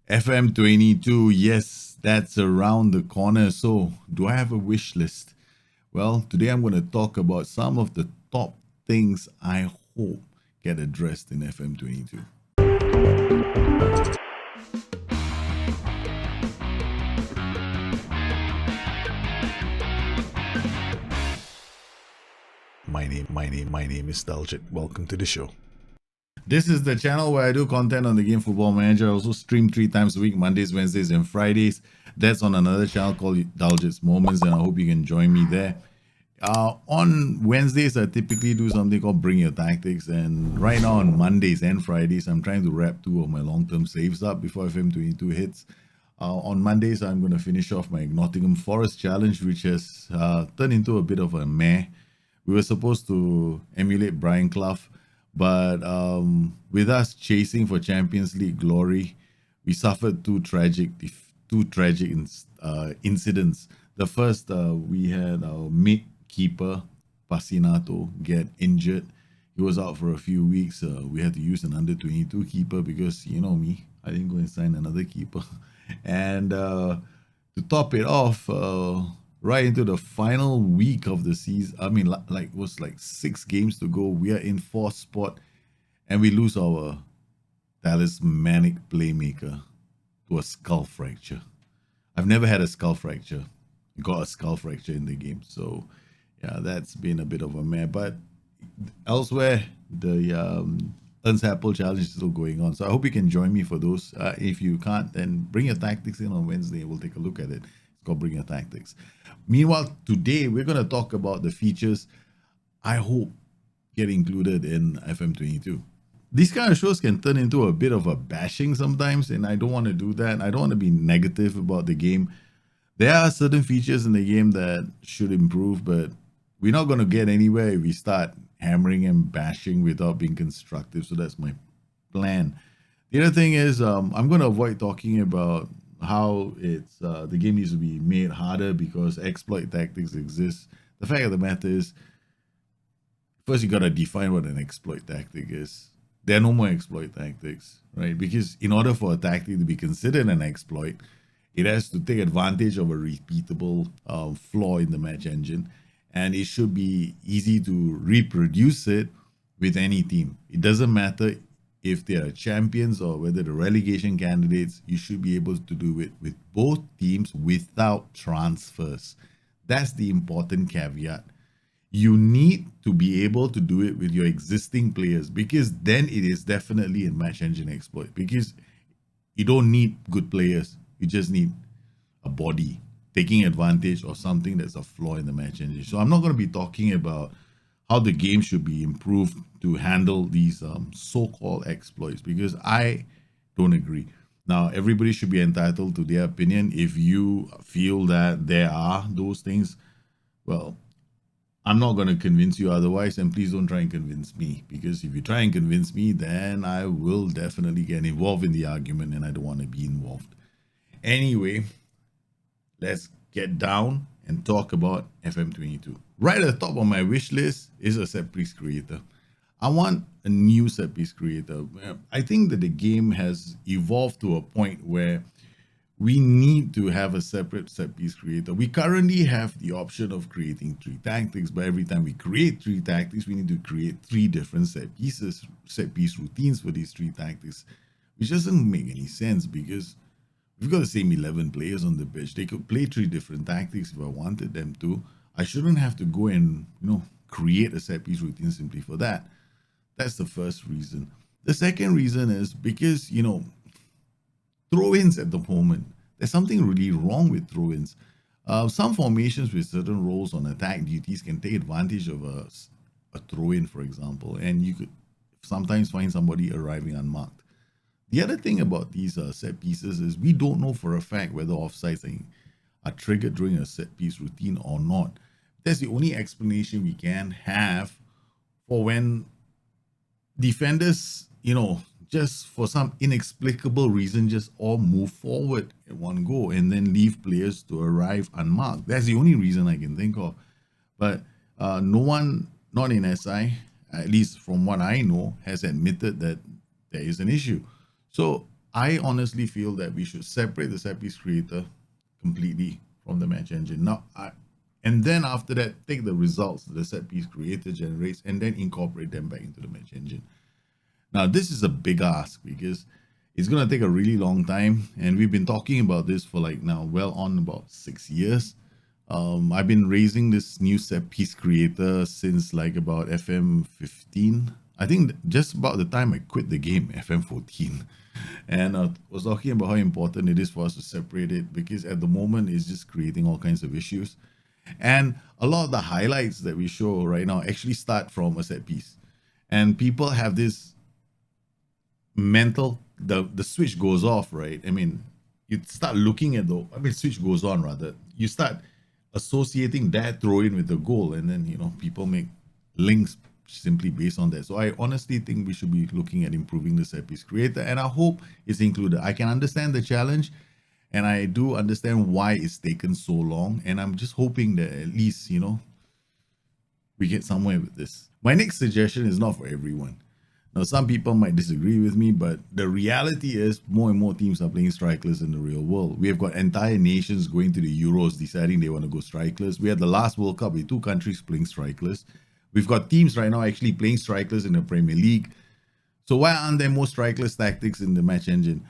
FM22, yes, that's around the corner. So, do I have a wish list? Well, today I'm going to talk about some of the top things I hope get addressed in FM22. My name is Daljit. Welcome to the show. This is the channel where I do content on the game Football Manager. I also stream 3 times a week, Mondays, Wednesdays, and Fridays. That's on another channel called Daljit's Moments, and I hope you can join me there. On Wednesdays, I typically do something called Bring Your Tactics, and right now on Mondays and Fridays, I'm trying to wrap 2 of my long-term saves up before FM22 hits. On Mondays, I'm going to finish off my Nottingham Forest challenge, which has turned into a bit of a meh. We were supposed to emulate Brian Clough, but with us chasing for Champions League glory, we suffered two tragic incidents. The first, we had our mid-keeper, Pasinato, get injured. He was out for a few weeks. We had to use an under-22 keeper because, you know me, I didn't go and sign another keeper. And to top it off, right into the final week of the season, I mean, like it was like 6 games to go. We are in 4th spot, and we lose our talismanic playmaker to a skull fracture. I've never had a skull fracture. Got a skull fracture in the game, so yeah, that's been a bit of a meh. But elsewhere, the Ernst Happel challenge is still going on, so I hope you can join me for those. If you can't, then bring your tactics in on Wednesday. We'll take a look at it. It's called Bring Your Tactics. Meanwhile, today we're going to talk about the features I hope get included in FM22. These kind of shows can turn into a bit of a bashing sometimes, and I don't want to do that. I don't want to be negative about the game. There are certain features in the game that should improve, but we're not going to get anywhere if we start hammering and bashing without being constructive. So that's my plan. The other thing is, I'm going to avoid talking about how it's the game needs to be made harder because exploit tactics exist. The fact of the matter is, first you got to define what an exploit tactic is. There are no more exploit tactics, right? Because in order for a tactic to be considered an exploit, it has to take advantage of a repeatable flaw in the match engine, and it should be easy to reproduce it with any team. It doesn't matter if they are champions or whether the relegation candidates, you should be able to do it with both teams without transfers. That's the important caveat. You need to be able to do it with your existing players because then it is definitely a match engine exploit because you don't need good players. You just need a body taking advantage of something that's a flaw in the match engine. So I'm not going to be talking about how the game should be improved to handle these so-called exploits because I don't agree. Now, everybody should be entitled to their opinion. If you feel that there are those things, well, I'm not going to convince you otherwise, and please don't try and convince me because if you try and convince me, then I will definitely get involved in the argument and I don't want to be involved. Anyway, let's get down and talk about FM22. Right at the top of my wish list is a set piece creator. I want a new set piece creator. I think that the game has evolved to a point where we need to have a separate set piece creator. We currently have the option of creating 3 tactics, but every time we create 3 tactics, we need to create 3 different set piece routines for these 3 tactics, which doesn't make any sense because we've got the same 11 players on the pitch. They could play 3 different tactics if I wanted them to. I shouldn't have to go and, create a set piece routine simply for that. That's the first reason. The second reason is because, throw-ins at the moment. There's something really wrong with throw-ins. Some formations with certain roles on attack duties can take advantage of a throw-in, for example, and you could sometimes find somebody arriving unmarked. The other thing about these set pieces is we don't know for a fact whether offsides are triggered during a set piece routine or not. That's the only explanation we can have for when defenders, just for some inexplicable reason, just all move forward at one go and then leave players to arrive unmarked. That's the only reason I can think of. But no one, not in SI, at least from what I know, has admitted that there is an issue. So I honestly feel that we should separate the set piece creator completely from the match engine. And then after that, take the results that the set piece creator generates and then incorporate them back into the match engine. Now, this is a big ask because it's going to take a really long time. And we've been talking about this for like now well on about 6 years. I've been raising this new set piece creator since like about FM15. I think just about the time I quit the game, FM14. And I was talking about how important it is for us to separate it because at the moment it's just creating all kinds of issues. And a lot of the highlights that we show right now actually start from a set piece. And people have this mental, the switch goes off, right? I mean, you start looking at switch goes on rather. You start associating that throw in with the goal, and then people make links simply based on that. So I honestly think we should be looking at improving the set piece creator, and I hope it's included. I can understand the challenge, and I do understand why it's taken so long, and I'm just hoping that at least we get somewhere with this. My next suggestion is not for everyone. Now, some people might disagree with me, but the reality is more and more teams are playing Strikeless in the real world. We have got entire nations going to the Euros deciding they want to go Strikeless. We had the last World Cup with 2 countries playing Strikeless. We've got teams right now actually playing Strikeless in the Premier League. So why aren't there more Strikeless tactics in the match engine?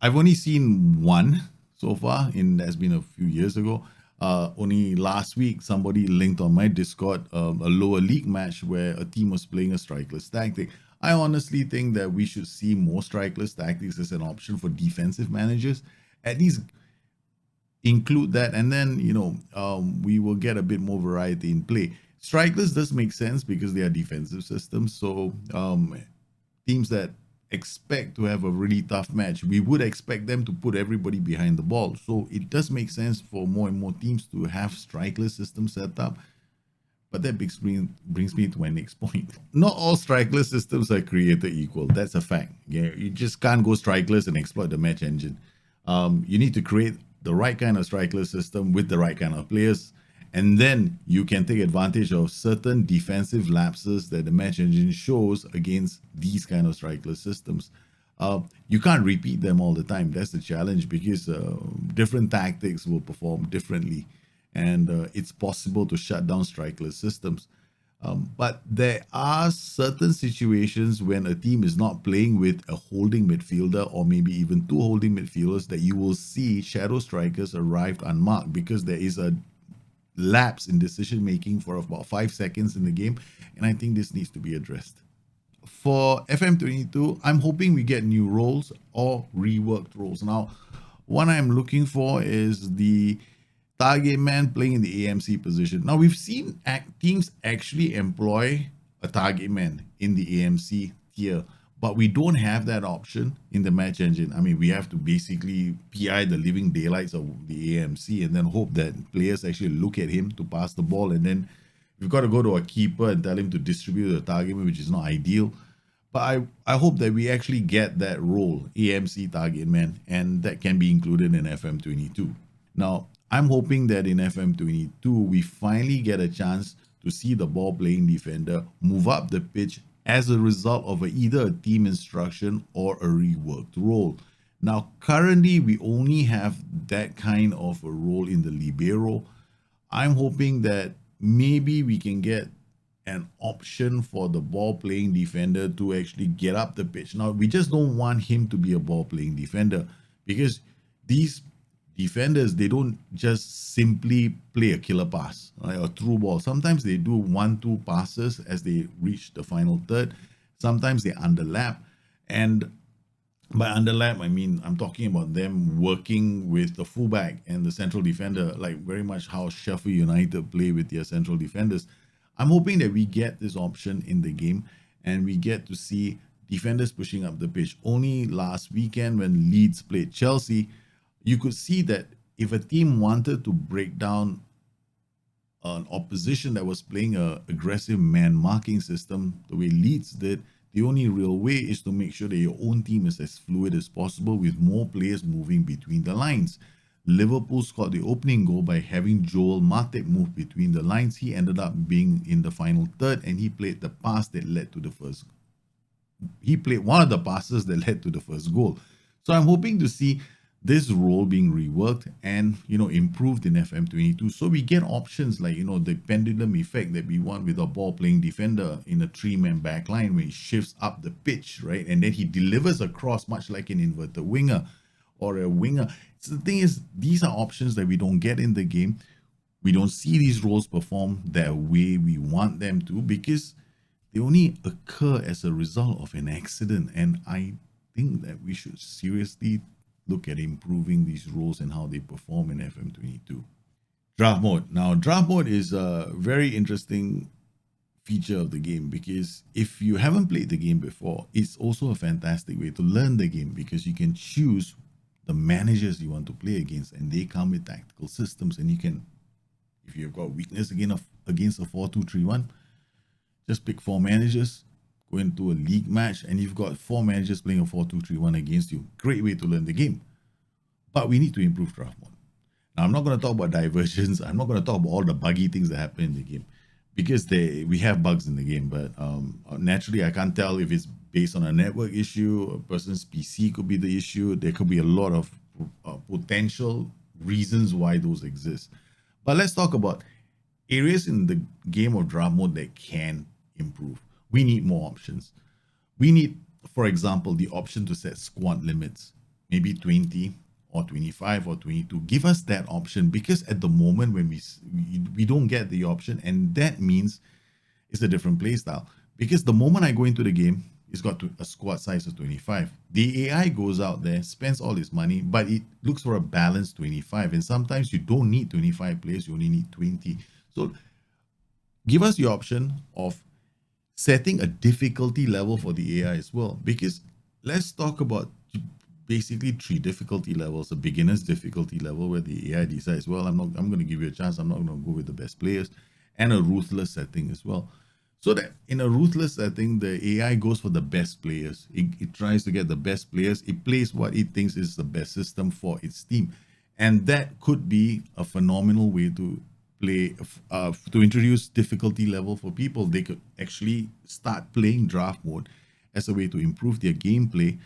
I've only seen one so far, that's been a few years ago. Only last week, somebody linked on my Discord a lower league match where a team was playing a Strikeless tactic. I honestly think that we should see more Strikeless tactics as an option for defensive managers. At least include that, and then we will get a bit more variety in play. Strikeless does make sense because they are defensive systems. So teams that expect to have a really tough match, we would expect them to put everybody behind the ball. So it does make sense for more and more teams to have Strikeless systems set up. But that brings me to my next point. Not all Strikeless systems are created equal. That's a fact. Yeah, you just can't go Strikeless and exploit the match engine. You need to create the right kind of Strikeless system with the right kind of players, and then you can take advantage of certain defensive lapses that the match engine shows against these kind of Strikeless systems. You can't repeat them all the time. That's the challenge because different tactics will perform differently, and it's possible to shut down Strikeless systems. But there are certain situations when a team is not playing with a holding midfielder or maybe even 2 holding midfielders that you will see shadow strikers arrive unmarked because there is a lapse in decision making for about 5 seconds in the game, and I think this needs to be addressed. For FM22, I'm hoping we get new roles or reworked roles. Now, what I'm looking for is the target man playing in the AMC position. Now, we've seen teams actually employ a target man in the AMC tier, but we don't have that option in the match engine. I mean, we have to basically PI the living daylights of the AMC and then hope that players actually look at him to pass the ball. And then we've got to go to a keeper and tell him to distribute the target man, which is not ideal. But I hope that we actually get that role, AMC target man, and that can be included in FM22. Now, I'm hoping that in FM22, we finally get a chance to see the ball playing defender move up the pitch as a result of either a team instruction or a reworked role. Now, currently, we only have that kind of a role in the libero. I'm hoping that maybe we can get an option for the ball playing defender to actually get up the pitch. Now, we just don't want him to be a ball playing defender because these defenders, they don't just simply play a killer pass, right, or through ball. Sometimes they do 1-2 passes as they reach the final third. Sometimes they underlap, and by underlap, I mean I'm talking about them working with the fullback and the central defender, like very much how Sheffield United play with their central defenders. I'm hoping that we get this option in the game and we get to see defenders pushing up the pitch. Only last weekend when Leeds played Chelsea, you could see that if a team wanted to break down an opposition that was playing an aggressive man marking system the way Leeds did, the only real way is to make sure that your own team is as fluid as possible with more players moving between the lines. Liverpool scored the opening goal by having Joel Matip move between the lines. He ended up being in the final third and he played the pass that led to the first goal. he played one of the passes that led to the first goal. So I'm hoping to see this role being reworked and improved in FM22, so we get options like the pendulum effect that we want with a ball playing defender in a three-man back line when he shifts up the pitch, right? And then he delivers across much like an inverted winger or a winger. So the thing is, these are options that we don't get in the game. We don't see these roles perform that way we want them to because they only occur as a result of an accident. And I think that we should seriously look at improving these roles and how they perform in FM22. Draft mode. Now, draft mode is a very interesting feature of the game because if you haven't played the game before, it's also a fantastic way to learn the game because you can choose the managers you want to play against and they come with tactical systems, and you can, if you've got weakness against a 4-2-3-1, just pick 4 managers, go into a league match, and you've got 4 managers playing a 4-2-3-1 against you. Great way to learn the game. But we need to improve draft mode. Now, I'm not going to talk about diversions. I'm not going to talk about all the buggy things that happen in the game because we have bugs in the game. But naturally, I can't tell if it's based on a network issue, a person's PC could be the issue. There could be a lot of potential reasons why those exist. But let's talk about areas in the game of draft mode that can improve. We need more options. We need, for example, the option to set squad limits, maybe 20 or 25 or 22. Give us that option because at the moment when we don't get the option, and that means it's a different play style. Because the moment I go into the game, it's got a squad size of 25. The AI goes out there, spends all its money, but it looks for a balanced 25. And sometimes you don't need 25 players, you only need 20. So give us the option of setting a difficulty level for the AI as well. Because let's talk about basically 3 difficulty levels: a beginner's difficulty level where the AI decides, well, I'm going to give you a chance, I'm not going to go with the best players, and a ruthless setting as well. So that in a ruthless setting, the AI goes for the best players. It tries to get the best players. It plays what it thinks is the best system for its team. And that could be a phenomenal way to play, to introduce difficulty level for people. They could actually start playing draft mode as a way to improve their gameplay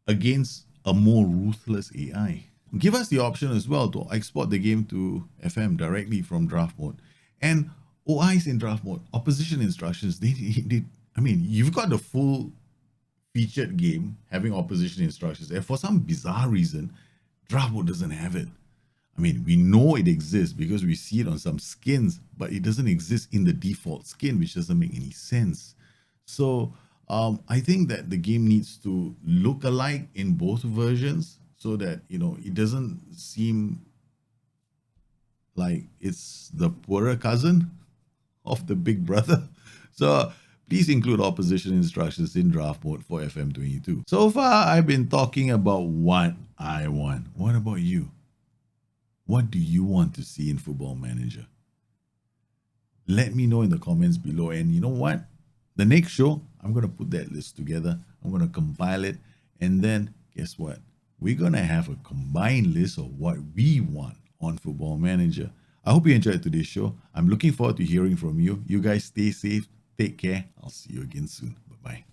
against a more ruthless AI. Give us the option as well to export the game to FM directly from draft mode. And OIs in draft mode, opposition instructions, you've got the full featured game having opposition instructions. And for some bizarre reason, draft mode doesn't have it. We know it exists because we see it on some skins, but it doesn't exist in the default skin, which doesn't make any sense. So I think that the game needs to look alike in both versions so that, it doesn't seem like it's the poorer cousin of the big brother. So please include opposition instructions in draft mode for FM22. So far, I've been talking about what I want. What about you? What do you want to see in Football Manager? Let me know in the comments below. And you know what? The next show, I'm going to put that list together. I'm going to compile it. And then guess what? We're going to have a combined list of what we want on Football Manager. I hope you enjoyed today's show. I'm looking forward to hearing from you. You guys stay safe. Take care. I'll see you again soon. Bye-bye.